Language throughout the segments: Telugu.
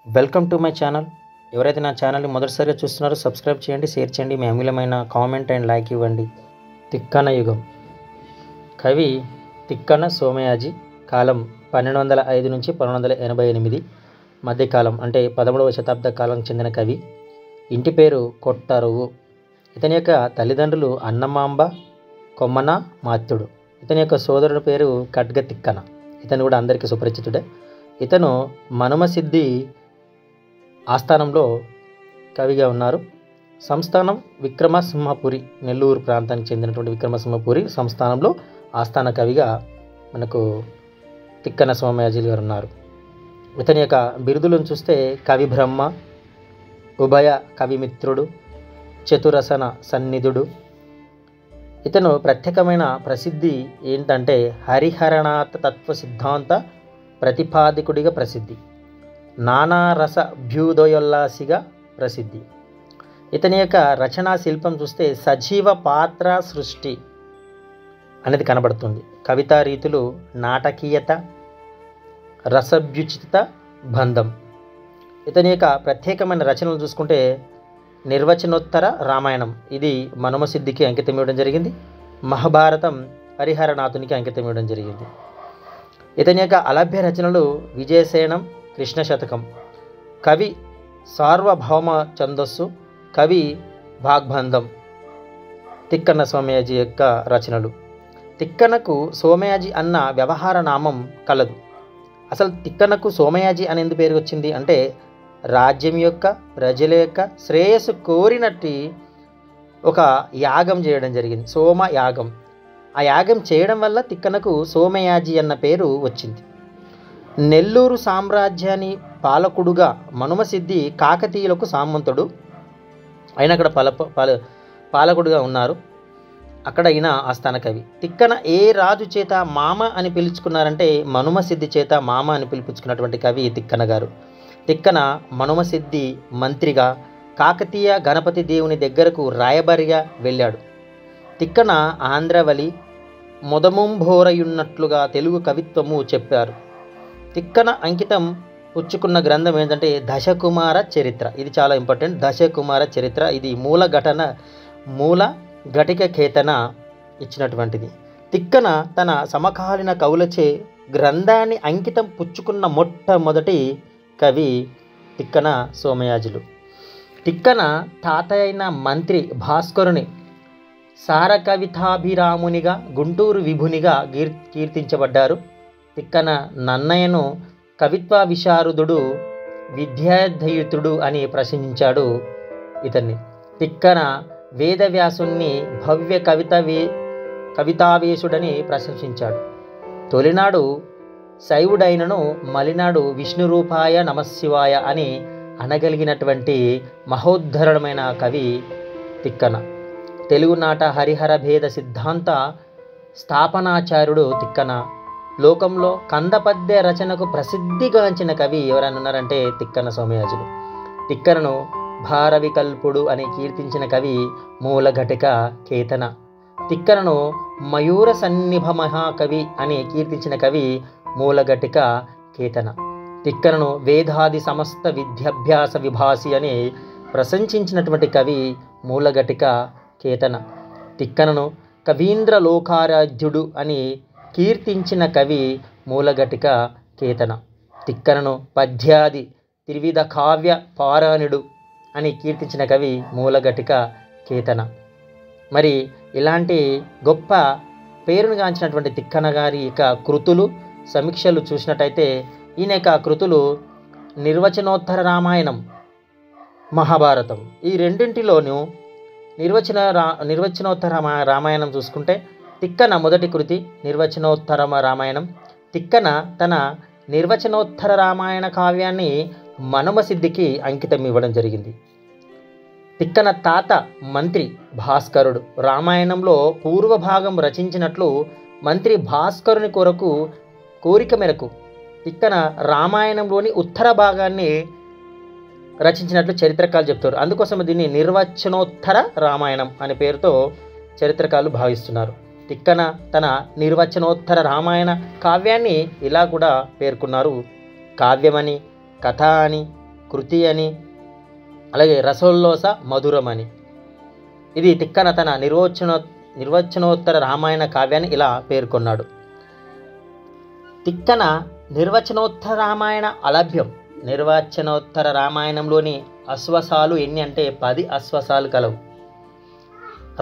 Welcome to my channel. ఎవరైతే నా ఛానల్ని మొదటిసారిగా చూస్తున్నారో సబ్స్క్రైబ్ చేయండి, షేర్ చేయండి, మీ అమూల్యమైన కామెంట్ అండ్ లైక్ ఇవ్వండి. తిక్కన యుగం. కవి తిక్కన సోమయాజి. కాలం 1205 నుంచి 1288 మధ్యకాలం, అంటే 13వ శతాబ్ద కాలం చెందిన కవి. ఇంటి పేరు కొట్టరువు. ఇతని యొక్క తల్లిదండ్రులు అన్నమాంబ, కొమ్మన, మాత్యుడు. ఇతని యొక్క సోదరుడి పేరు ఖడ్గ తిక్కన. ఇతను కూడా అందరికీ సుపరిచితుడే. ఇతను మనుమసిద్ధి ఆస్థానంలో కవిగా ఉన్నారు. సంస్థానం విక్రమసింహపురి, నెల్లూరు ప్రాంతానికి చెందినటువంటి విక్రమసింహపురి సంస్థానంలో ఆస్థాన కవిగా మనకు తిక్కన సోమయాజి గారు ఉన్నారు. ఇతని యొక్క బిరుదులను చూస్తే కవి బ్రహ్మ, ఉభయ కవిమిత్రుడు, చతురసన సన్నిధుడు. ఇతను ప్రత్యేకమైన ప్రసిద్ధి ఏంటంటే హరిహరనాథ తత్వ సిద్ధాంత ప్రతిపాదికుడిగా ప్రసిద్ధి, నానారస అభ్యుదయోల్లాసిగా ప్రసిద్ధి. ఇతని యొక్క రచనా శిల్పం చూస్తే సజీవ పాత్ర సృష్టి అనేది కనబడుతుంది. కవితా రీతులు నాటకీయత, రసభ్యుచిత, బంధం. ఇతని యొక్క ప్రత్యేకమైన రచనలు చూసుకుంటే నిర్వచనోత్తర రామాయణం, ఇది మనుమసిద్ధికి అంకితం ఇవ్వడం జరిగింది. మహాభారతం హరిహరనాథునికి అంకితం ఇవ్వడం జరిగింది. ఇతని యొక్క అలభ్య రచనలు విజయసేనం, కృష్ణ శతకం, కవి సార్వభౌమ ఛందస్సు, కవి వాగ్బంధం. తిక్కన సోమయాజి యొక్క రచనలు. తిక్కనకు సోమయాజి అన్న వ్యవహార నామం కలదు. అసలు తిక్కనకు సోమయాజి అని ఎందుకు పేరు వచ్చింది అంటే రాజ్యం యొక్క, ప్రజల యొక్క శ్రేయస్సు కోరినట్టు ఒక యాగం చేయడం జరిగింది, సోమ యాగం. ఆ యాగం చేయడం వల్ల తిక్కనకు సోమయాజి అన్న పేరు వచ్చింది. నెల్లూరు సామ్రాజ్యాన్ని పాలకుడుగా మనుమసిద్ధి కాకతీయులకు సామంతుడు. ఆయన అక్కడ పాలకుడుగా ఉన్నారు. అక్కడ ఈయన ఆస్థాన కవి. తిక్కన ఏ రాజు చేత మామ అని పిలుచుకున్నారంటే మనుమసిద్ధి చేత మామ అని పిలిపించుకున్నటువంటి కవి తిక్కన గారు. తిక్కన మనుమసిద్ధి మంత్రిగా కాకతీయ గణపతి దేవుని దగ్గరకు రాయబారిగా వెళ్ళాడు. తిక్కన ఆంధ్రవలి మొదముంభోరయున్నట్లుగా తెలుగు కవిత్వము చెప్పారు. తిక్కన అంకితం పుచ్చుకున్న గ్రంథం ఏంటంటే దశకుమార చరిత్ర. ఇది చాలా ఇంపార్టెంట్. దశకుమార చరిత్ర ఇది మూల ఘటిక కేతన ఇచ్చినటువంటిది. తిక్కన తన సమకాలీన కవులచే గ్రంథాన్ని అంకితం పుచ్చుకున్న మొట్టమొదటి కవి తిక్కన సోమయాజులు. తిక్కన తాతయ్య అయిన మంత్రి భాస్కరుని సార కవితాభిరామునిగా, గుంటూరు విభునిగా కీర్తించబడ్డారు. తిక్కన నన్నయ్యను కవిత్వ విశారదుడు, విద్యాధయుతుడు అని ప్రశంసించాడు ఇతన్ని. తిక్కన వేదవ్యాసుని భవ్య కవితావేశుడని ప్రశంసించాడు. తొలినాడు శైవుడైనను మలినాడు విష్ణు రూపాయ నమశివాయ అని అనగలిగినటువంటి మహోద్ధరణమైన కవి తిక్కన. తెలుగునాట హరిహర భేద సిద్ధాంత స్థాపనాచార్యుడు తిక్కన. లోకంలో కందపద్య రచనకు ప్రసిద్ధిగాంచిన కవి ఎవరైనా ఉన్నారంటే తిక్కన సోమయాజులు. తిక్కనను భారవికల్పుడు అని కీర్తించిన కవి మూలఘటిక కేతన. తిక్కనను మయూర సన్నిభ మహాకవి అని కీర్తించిన కవి మూలఘటిక కేతన. తిక్కనను వేదాది సమస్త విద్యాభ్యాస విభాసి అని ప్రశంసించినటువంటి కవి మూలఘటిక కేతన. తిక్కనను కవీంద్ర లోకారాధ్యుడు అని కీర్తించిన కవి మూలఘటిక కేతన. తిక్కనను పద్యాది త్రివిధ కావ్య పారాయణుడు అని కీర్తించిన కవి మూలఘటిక కేతన. మరి ఇలాంటి గొప్ప పేరునుగాంచినటువంటి తిక్కన గారి యొక్క కృతులు, సమీక్షలు చూసినట్టయితే ఈయన యొక్క కృతులు నిర్వచనోత్తర రామాయణం, మహాభారతం, ఈ రెండింటిలోనూ నిర్వచనోత్తర రామాయణం చూసుకుంటే తిక్కన మొదటి కృతి నిర్వచనోత్తర రామాయణం. తిక్కన తన నిర్వచనోత్తర రామాయణ కావ్యాన్ని మనుమసిద్ధికి అంకితం ఇవ్వడం జరిగింది. తిక్కన తాత మంత్రి భాస్కరుడు రామాయణంలో పూర్వభాగం రచించినట్లు మంత్రి భాస్కరుని కోరిక మేరకు తిక్కన రామాయణంలోని ఉత్తర భాగాన్ని రచించినట్లు చరిత్రకారులు చెప్తారు. అందుకోసం దీన్ని నిర్వచనోత్తర రామాయణం అనే పేరుతో చరిత్రకారులు భావిస్తున్నారు. తిక్కన తన నిర్వచనోత్తర రామాయణ కావ్యాన్ని ఇలా కూడా పేర్కొన్నారు. కావ్యమని, కథ అని, కృతి అని, అలాగే రసోల్లోస మధురమని. ఇది తిక్కన తన నిర్వచనోత్తర రామాయణ కావ్యాన్ని ఇలా పేర్కొన్నాడు. తిక్కన నిర్వచనోత్తర రామాయణ అలభ్యం. నిర్వచనోత్తర రామాయణంలోని అశ్వసాలు ఎన్ని అంటే 10 అశ్వసాలు కలవు.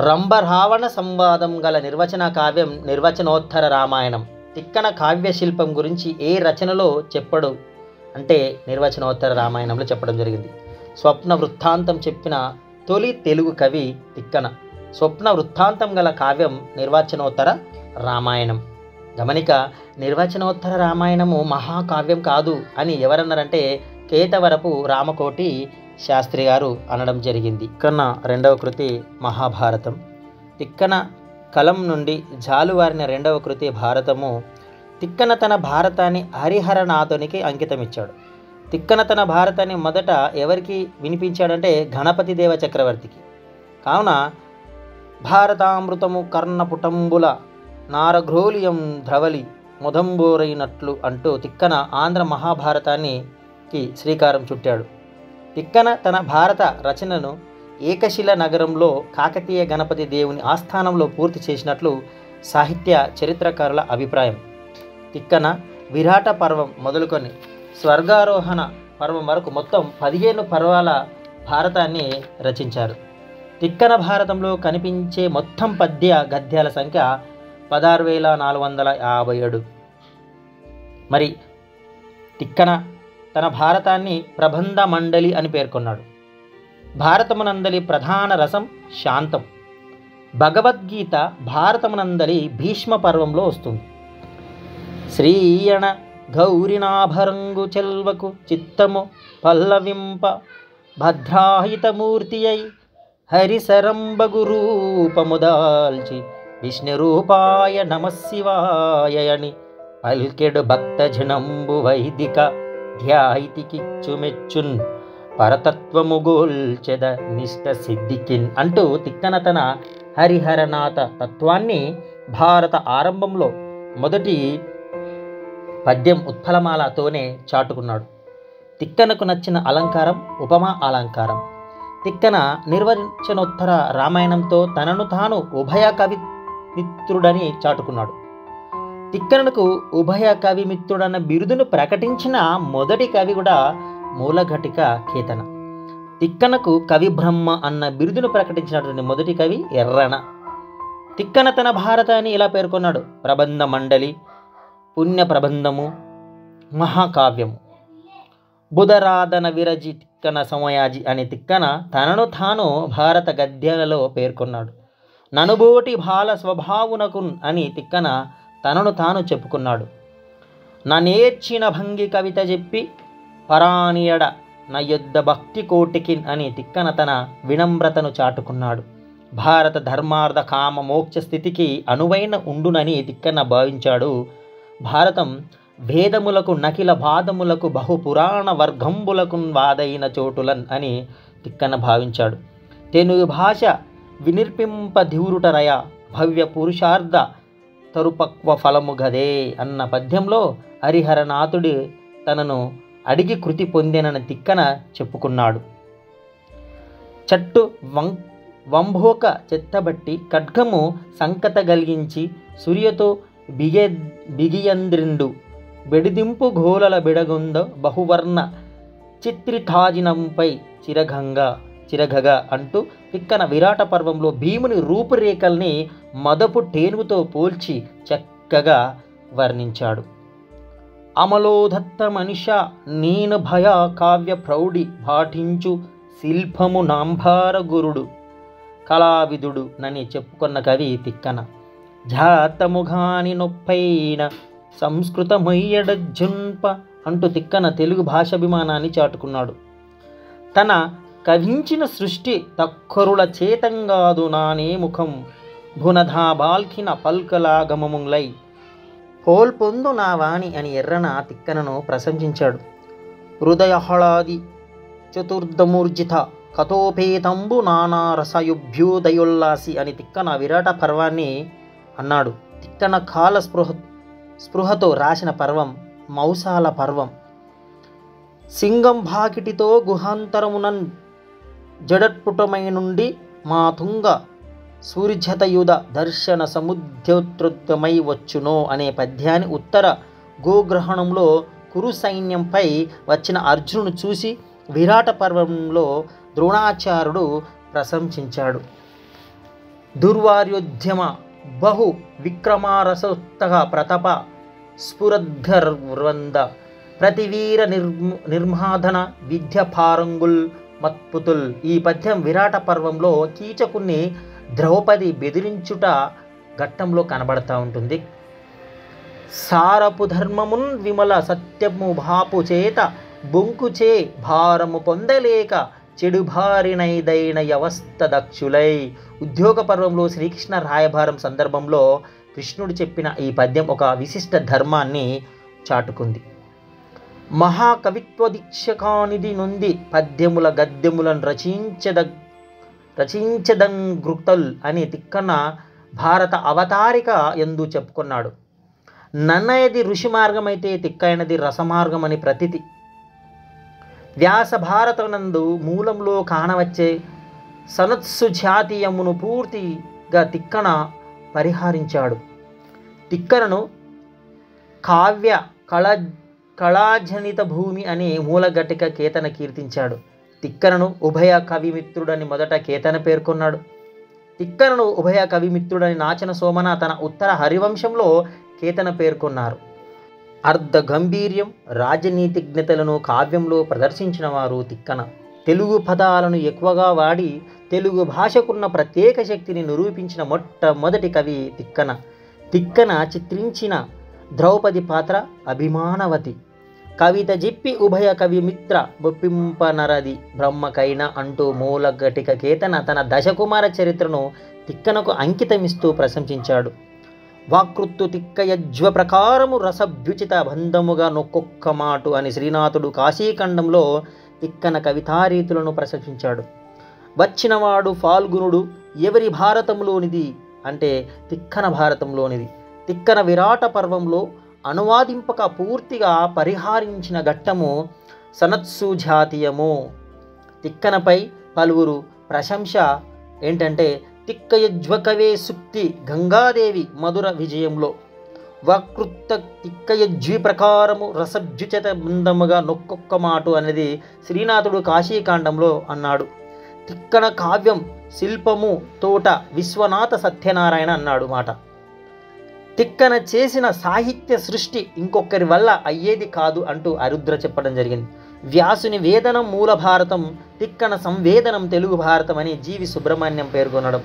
రంభ రావణ సంవాదం గల నిర్వచన కావ్యం నిర్వచనోత్తర రామాయణం. తిక్కన కావ్య శిల్పం గురించి ఏ రచనలో చెప్పడు అంటే నిర్వచనోత్తర రామాయణంలో చెప్పడం జరిగింది. స్వప్న వృత్తాంతం చెప్పిన తొలి తెలుగు కవి తిక్కన. స్వప్న వృత్తాంతం గల కావ్యం నిర్వచనోత్తర రామాయణం. గమనిక, నిర్వచనోత్తర రామాయణము మహాకావ్యం కాదు అని ఎవరన్నారంటే కేతవరపు రామకోటి శాస్త్రి గారు అనడం జరిగింది. తిక్కన రెండవ కృతి మహాభారతం. తిక్కన కలం నుండి జాలువారిన రెండవ కృతి భారతము. తిక్కన తన భారతాన్ని హరిహరనాథునికి అంకితం ఇచ్చాడు. తిక్కన తన భారతాన్ని మొదట ఎవరికి వినిపించాడంటే గణపతి దేవ చక్రవర్తికి. కావున భారతామృతము కర్ణపుటంబుల నారఘ్రోలియం ధ్రవలి ముదంబోరైనట్లు అంటూ తిక్కన ఆంధ్ర మహాభారతానికి శ్రీకారం చుట్టాడు. తిక్కన తన భారత రచనను ఏకశిల నగరంలో కాకతీయ గణపతి దేవుని ఆస్థానంలో పూర్తి చేసినట్లు సాహిత్య చరిత్రకారుల అభిప్రాయం. తిక్కన విరాట పర్వం మొదలుకొని స్వర్గారోహణ పర్వం వరకు మొత్తం 15 పర్వాల భారతాన్ని రచించారు. తిక్కన భారతంలో కనిపించే మొత్తం పద్య గద్యాల సంఖ్య 16,457. మరి తిక్కన తన భారతాన్ని ప్రబంధ మండలి అని పేర్కొన్నాడు. భారతమునందలి ప్రధాన రసం శాంతం. భగవద్గీత భారతమునందలి భీష్మ పర్వంలో వస్తుంది. శ్రీయణ గౌరినాభరంగు చెల్వకు చిత్తము పల్లవింప భద్రాహితమూర్తి అయి హరిసరంబగు రూపముదాల్చి విష్ణురూపాయ నమశివాయని పల్కెడు భక్తజనంబు వైదిక ధ్యాయితికిచ్చుమెచ్చున్ పరతత్వము గోల్చెద నిష్ట సిద్ధికిన్ అంటూ తిక్కన తన హరిహరనాథ తత్వాన్ని భారత ఆరంభంలో మొదటి పద్యం ఉత్పలమాలతోనే చాటుకున్నాడు. తిక్కనకు నచ్చిన అలంకారం ఉపమా అలంకారం. తిక్కన నిర్వచనోత్తర రామాయణంతో తనను తాను ఉభయ కవి మిత్రుడని చాటుకున్నాడు. తిక్కనకు ఉభయ కవి మిత్రుడన్న బిరుదును ప్రకటించిన మొదటి కవి కూడా మూలఘటిక కేతన. తిక్కనకు కవి బ్రహ్మ అన్న బిరుదును ప్రకటించినటువంటి మొదటి కవి ఎర్రన. తిక్కన తన భారతాన్ని ఇలా పేర్కొన్నాడు. ప్రబంధ మండలి, పుణ్య ప్రబంధము, మహాకావ్యము. బుధరాధన విరజి తిక్కన సమయాజి అని తిక్కన తనను తాను భారత గద్యాలలో పేర్కొన్నాడు. ననుబోటి బాల స్వభావునకు అని తిక్కన తనను తాను చెప్పుకున్నాడు. నా నేర్చిన భంగి కవిత చెప్పి పరానియడ నా యుద్ధ భక్తి కోటికిన్ అని తిక్కన తన వినమ్రతను చాటుకున్నాడు. భారత ధర్మార్థ కామ మోక్ష స్థితికి అనువైన ఉండునని తిక్కన భావించాడు. భారతం భేదములకు నకిల వాదములకు బహుపురాణ వర్గంబులకు వాదైన చోటులన్ అని తిక్కన భావించాడు. తెలుగు భాష వినిర్పింప ధివురుటరయ భవ్య పురుషార్థ తరుపక్వ ఫలము గదే అన్న పద్యంలో హరిహరనాథుడి తనను అడిగి కృతి పొందినని తిక్కన చెప్పుకున్నాడు. చట్టు వంభోక చెత్తబట్టి ఖడ్గము సంకత గలిగించి సూర్యతో బిగియంద్రిండు బెడిదింపు ఘోలల బిడగుంద బహువర్ణ చిత్రితాజినంపై చిరగగా అంటూ తిక్కన విరాట పర్వంలో భీముని రూపురేఖల్ని మదపు టేనుగుతో పోల్చి చక్కగా వర్ణించాడు. అమలోధత్త మనిష నేను భయ కావ్య ప్రౌఢి పాఠించు శిల్పము నాంభార గురుడు కళావిదుడు నని చెప్పుకున్న కవి తిక్కన. జాతముగాని నొప్పైన సంస్కృతమయ్యడ జున్ప అంటూ తిక్కన తెలుగు భాషాభిమానాన్ని చాటుకున్నాడు. తన కవించిన సృష్టి తక్కరుల చేతంగాదు నానే ముఖం భునధా బాల్కిన పల్కలాగమములై పోల్పొందు నా వాణి అని ఎర్రన తిక్కనను ప్రశంసించాడు. హృదయహళాది చతుర్ధమూర్జిత కథోపేతంబు నానా రసయుభ్యోదయోల్లాసి అని తిక్కన విరాట పర్వాన్ని అన్నాడు. తిక్కన కాల స్పృహతో రాసిన పర్వం మౌసాల పర్వం. సింగం భాకిటితో గుహాంతరమునన్ జడత్పుటమై నుండి మా తుంగ సూర్యతయుధ దర్శన సముద్రోత్రుతమై వచ్చునో అనే పద్యాన్ని ఉత్తర గోగ్రహణంలో కురు సైన్యంపై వచ్చిన అర్జునును చూసి విరాట పర్వంలో ద్రోణాచార్యుడు ప్రశంసించాడు. దుర్వార్యోద్యమ బహు విక్రమారసోత్తగ ప్రతప స్ఫురద్గర్వంద ప్రతివీర నిర్మాధన విద్య పారంగుల్ మత్పుతుల్. ఈ పద్యం విరాట పర్వంలో కీచకుని ద్రౌపది బెదిరించుట ఘట్టంలో కనబడతా ఉంటుంది. సారపు ధర్మమున్ విమల సత్యము భాపు చేత బొంకుచే భారము పొందలేక చెడు భారినైదైన వ్యవస్థ దక్షులై. ఉద్యోగ పర్వంలో శ్రీకృష్ణ రాయభారం సందర్భంలో కృష్ణుడు చెప్పిన ఈ పద్యం ఒక విశిష్ట ధర్మాన్ని చాటుకుంది. మహాకవిత్వ దీక్షకానిది నుండి పద్యముల గద్యములను రచించదంగృతల్ అని తిక్కన భారత అవతారిక ఎందు చెప్పుకున్నాడు. నన్నయది ఋషి మార్గమైతే తిక్కైనది రసమార్గం అని ప్రతీతి. వ్యాస భారతనందు మూలంలో కానవచ్చే సనత్సు జాతీయమును పూర్తిగా తిక్కన పరిహరించాడు. తిక్కనను కావ్య కళాజనిత భూమి అని మూలఘటిక కేతన కీర్తించాడు. తిక్కనను ఉభయ కవిమిత్రుడని మొదట కేతన పేర్కొన్నాడు. తిక్కనను ఉభయ కవిమిత్రుడని నాచన సోమన తన ఉత్తర హరివంశంలో కేతన పేర్కొన్నారు. అర్ధ గంభీర్యం రాజనీతిజ్ఞతలను కావ్యంలో ప్రదర్శించిన వారు తిక్కన. తెలుగు పదాలను ఎక్కువగా వాడి తెలుగు భాషకున్న ప్రత్యేక శక్తిని నిరూపించిన మొట్టమొదటి కవి తిక్కన. తిక్కన చిత్రించిన ద్రౌపది పాత్ర అభిమానవతి. కవిత చెప్పి ఉభయ కవిమిత్ర బొప్పింపనరది బ్రహ్మకైన అంటూ మూలఘటిక కేతన తన దశకుమార చరిత్రను తిక్కనకు అంకితమిస్తూ ప్రశంసించాడు. వాకృత్తు తిక్కయజ్వ ప్రకారము రసభ్యుచిత బంధముగా నొక్కొక్క మాటు అని శ్రీనాథుడు కాశీఖండంలో తిక్కన కవితారీతులను ప్రశంసించాడు. వచ్చినవాడు ఫాల్గునుడు ఎవరి భారతంలోనిది అంటే తిక్కన భారతంలోనిది. తిక్కన విరాట పర్వంలో అనువాదింపక పూర్తిగా పరిహరించిన ఘట్టము సనత్సు జాతీయము. తిక్కనపై పలువురు ప్రశంస ఏంటంటే తిక్కయజ్వకవే సుక్తి గంగాదేవి మధుర విజయంలో. వకృత్త తిక్కయజ్వి ప్రకారము రసభ్యుచిత బృందముగా నొక్కొక్క మాటు అనేది శ్రీనాథుడు కాశీకాండంలో అన్నాడు. తిక్కన కావ్యం శిల్పము తోట విశ్వనాథ సత్యనారాయణ అన్నాడు మాట. తిక్కన చేసిన సాహిత్య సృష్టి ఇంకొకరి వల్ల అయ్యేది కాదు అంటూ అరుద్ర చెప్పడం జరిగింది. వ్యాసుని వేదనం మూల భారతం, తిక్కన సంవేదనం తెలుగు భారతం అని జీవి సుబ్రహ్మణ్యం పేర్కొనడం.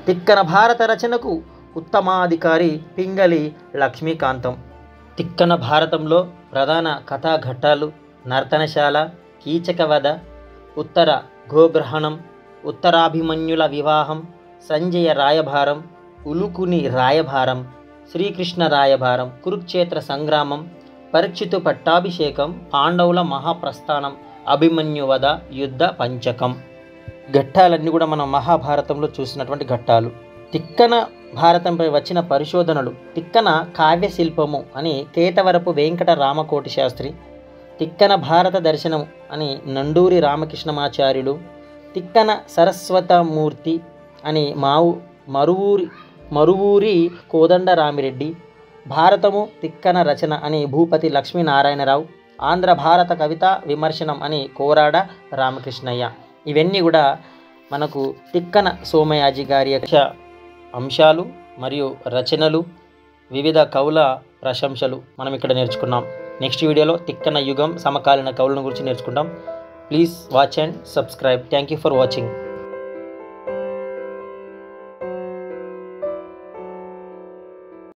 తిక్కన భారత రచనకు ఉత్తమాధికారి పింగళి లక్ష్మీకాంతం. తిక్కన భారతంలో ప్రధాన కథాఘట్టాలు నర్తనశాల, కీచకవధ, ఉత్తర గోగ్రహణం, ఉత్తరాభిమన్యుల వివాహం, సంజయ రాయభారం, ఉలుకుని రాయభారం, శ్రీకృష్ణ రాయభారం, కురుక్షేత్ర సంగ్రామం, పరీక్షితు పట్టాభిషేకం, పాండవుల మహాప్రస్థానం, అభిమన్యువధ, యుద్ధ పంచకం. ఘట్టాలన్నీ కూడా మనం మహాభారతంలో చూసినటువంటి ఘట్టాలు. తిక్కన భారతంపై వచ్చిన పరిశోధనలు. తిక్కన కావ్యశిల్పము అని కేతవరపు వెంకట రామకోటి శాస్త్రి, తిక్కన భారత దర్శనం అని నండూరి రామకృష్ణమాచార్యులు, తిక్కన సరస్వతమూర్తి అని మరువూరి కోదండరామిరెడ్డి, భారతము తిక్కన రచన అని భూపతి లక్ష్మీనారాయణరావు, ఆంధ్ర భారత కవిత విమర్శనం అని కోరాడ రామకృష్ణయ్య. ఇవన్నీ కూడా మనకు తిక్కన సోమయాజి గారి యొక్క అంశాలు మరియు రచనలు, వివిధ కవుల ప్రశంసలు మనం ఇక్కడ నేర్చుకున్నాం. నెక్స్ట్ వీడియోలో తిక్కన యుగం సమకాలీన కవులను గురించి నేర్చుకుంటాం. Please watch and subscribe. Thank you for watching.